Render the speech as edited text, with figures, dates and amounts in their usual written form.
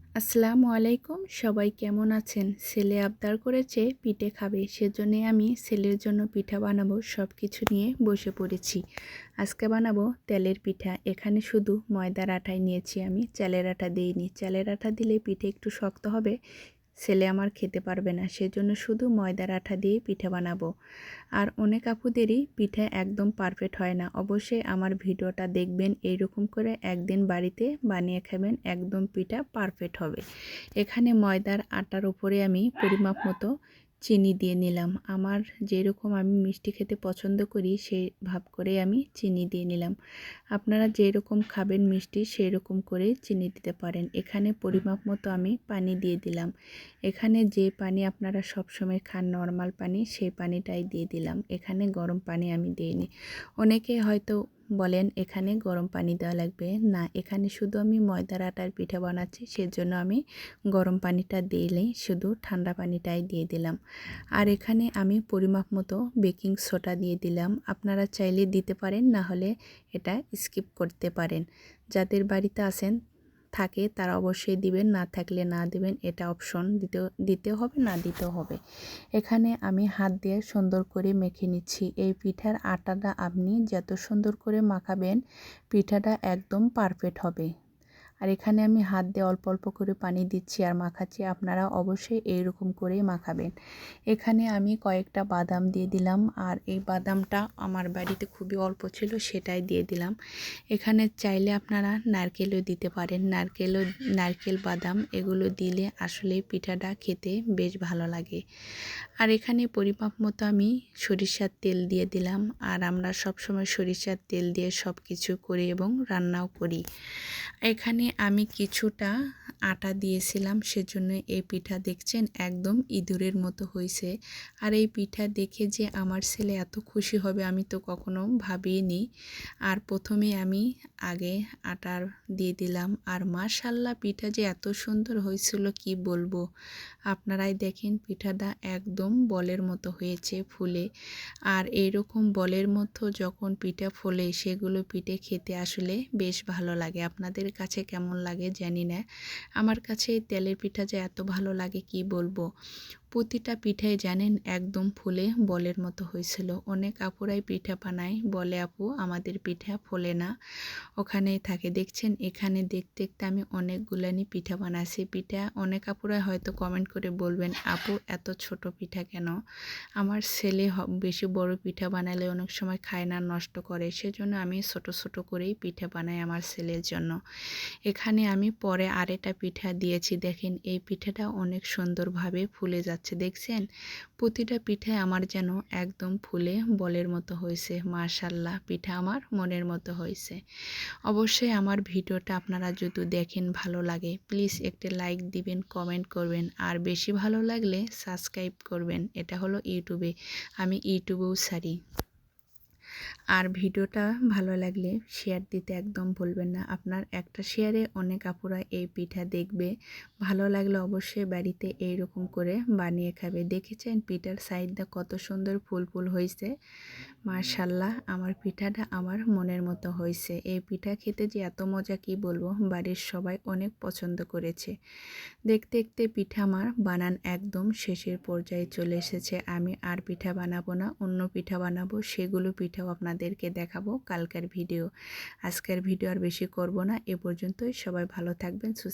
আসসালামু আলাইকুম, সবাই কেমন আছেন? ছেলে আবদার করেছে পিঠে খাবে, সেজন্য আমি ছেলের জন্য পিঠা বানাবো সব কিছু নিয়ে বসে পড়েছি। আজকে বানাবো তেলের পিঠা। এখানে শুধু ময়দার আটাই নিয়েছি, আমি চালের আটা দিইনি। চালের আটা দিলে পিঠে একটু শক্ত হবে, ছেলে আমার খেতে পারবে না, সেজন্য শুধু ময়দার আটা দিয়ে পিঠা বানাবো। আর অনেক আপুদেরই পিঠা একদম পারফেক্ট হয় না। অবশ্যই আমার ভিডিওটা দেখবেন, এইরকম করে একদিন বাড়িতে বানিয়ে খাবেন, একদম পিঠা পারফেক্ট হবে। এখানে ময়দার আটার উপরে আমি পরিমাপ মতো চিনি দিয়ে নিলাম। আমার যেরকম আমি মিষ্টি খেতে পছন্দ করি সেই ভাব করে আমি চিনি দিয়ে নিলাম। আপনারা যেরকম খাবেন মিষ্টি সেই রকম করে চিনি দিতে পারেন। এখানে পরিমাপ মতো আমি পানি দিয়ে দিলাম। এখানে যে পানি আপনারা সবসময় খান নর্মাল পানি, সেই পানিটাই দিয়ে দিলাম। এখানে গরম পানি আমি দিইনি। অনেকে হয়তো বলেন এখানে গরম পানি দেওয়া লাগবে না, এখানে শুধু আমি ময়দার আটার পিঠা বানাচ্ছি, সেজন্য আমি গরম পানিটা দিইনি, শুধু ঠান্ডা পানিটাই দিয়ে দিলাম। আর এখানে আমি পরিমাপ মতো বেকিং সোডা দিয়ে দিলাম। আপনারা চাইলে দিতে পারেন, না হলে এটা স্কিপ করতে পারেন। যাদের বাড়িতে আছেন থাকে তারা অবশ্যই দিবেন, না থাকলে না দিবেন, এটা অপশন, দিতেও হবে না দিতেও হবে। এখানে আমি হাত দিয়ে সুন্দর করে মেখে নিচ্ছি। এই পিঠার আটাটা আপনি যত সুন্দর করে মাখাবেন পিঠাটা একদম পারফেক্ট হবে। আর এখানে আমি হাত দিয়ে অল্প অল্প করে পানি দিচ্ছি আর মাখাচ্ছি। আপনারা অবশ্যই এইরকম করেই মাখাবেন। এখানে আমি কয়েকটা বাদাম দিয়ে দিলাম, আর এই বাদামটা আমার বাড়িতে খুবই অল্প ছিল, সেটাই দিয়ে দিলাম। এখানে চাইলে আপনারা নারকেলও দিতে পারেন। নারকেল বাদাম এগুলো দিলে আসলে পিঠাটা খেতে বেশ ভালো লাগে। আর এখানে পরিমাপ মতো আমি সরিষার তেল দিয়ে দিলাম। আর আমরা সবসময় সরিষার তেল দিয়ে সব কিছু করি এবং রান্নাও করি। এখানে আমি কিছুটা আটা দিয়েছিলাম, সেজন্য এই পিঠা দেখছেন একদম ইঁদুরের মতো হয়েছে। আর এই পিঠা দেখে যে আমার ছেলে এত খুশি হবে আমি তো কখনো ভাবিনি। আর প্রথমে আমি আগে আটার দিয়ে দিলাম, আর মাশাআল্লাহ পিঠা যে এত সুন্দর হয়েছিল কি বলবো। আপনারাই দেখেন পিঠাটা একদম বলের মতো হয়েছে ফুলে। আর এইরকম বলের মতো যখন পিঠা ফোলে সেগুলো পিঠে খেতে আসলে বেশ ভালো লাগে। আপনাদের কাছে কেমন লাগে জানি না, আমার কাছে এই তেলের পিঠা যে এত ভালো লাগে কি বলবো। প্রতিটা পিঠাই জানেন একদম ফুলে বলের মতো হয়েছিল। অনেক আপুরাই পিঠা বানায়, বলে আপু আমাদের পিঠা ফোলে না, ওখানেই থাকে। দেখছেন এখানে দেখতে দেখতে আমি অনেকগুলানি পিঠা বানাইছি। পিঠা অনেক আপুরাই হয়তো কমেন্ট করে বলবেন আপু এত ছোট পিঠা কেন। আমার ছেলে বেশি বড় পিঠা বানালে অনেক সময় খায় না, নষ্ট করে, সেজন্য আমি ছোট ছোট করেই পিঠা বানাই আমার ছেলের জন্য। এখানে আমি পরে আরেকটা পিঠা দিয়েছি, দেখেন এই পিঠাটা অনেক সুন্দরভাবে ফুলে যাচ্ছে। দেখছেন প্রতিটা পিঠায় আমার যেন একদম ফুলে বলের মতো হয়েছে। মাশাআল্লাহ পিঠা আমার মনের মতো হয়েছে। অবশ্যই আমার ভিডিওটা আপনারা যদি দেখেন ভালো লাগে প্লিজ একটা লাইক দিবেন, কমেন্ট করবেন, আর বেশি ভালো লাগলে সাবস্ক্রাইব করবেন। এটা হলো ইউটিউবে, আমি ইউটিউবেও ছাড়ি। আর ভিডিওটা ভালো লাগলে শেয়ার দিতে একদম ভুলবেন না। আপনার একটা শেয়ারে অনেক আপুরা এই পিঠা দেখবে। ভালো লাগলে অবশ্যই বাড়িতে এইরকম করে বানিয়ে খাবে। দেখেছেন পিঠার সাইডটা কত সুন্দর ফুল ফুল হয়েছে। মাশাআল্লাহ আমার পিঠাটা আমার মনের মতো হয়েছে। এই পিঠা খেতে যে এত মজা কি বলবো, বাড়ির সবাই অনেক পছন্দ করেছে। দেখতে দেখতে পিঠা আমার বানান একদম শেষের পর্যায়ে চলে এসেছে। আমি আর পিঠা বানাবো না, অন্য পিঠা বানাবো, সেগুলো পিঠাও আপনাদেরকে দেখাবো কালকের ভিডিও। আজকের ভিডিও আর বেশি করব না, এ পর্যন্তই। সবাই ভালো থাকবেন, সুস্থ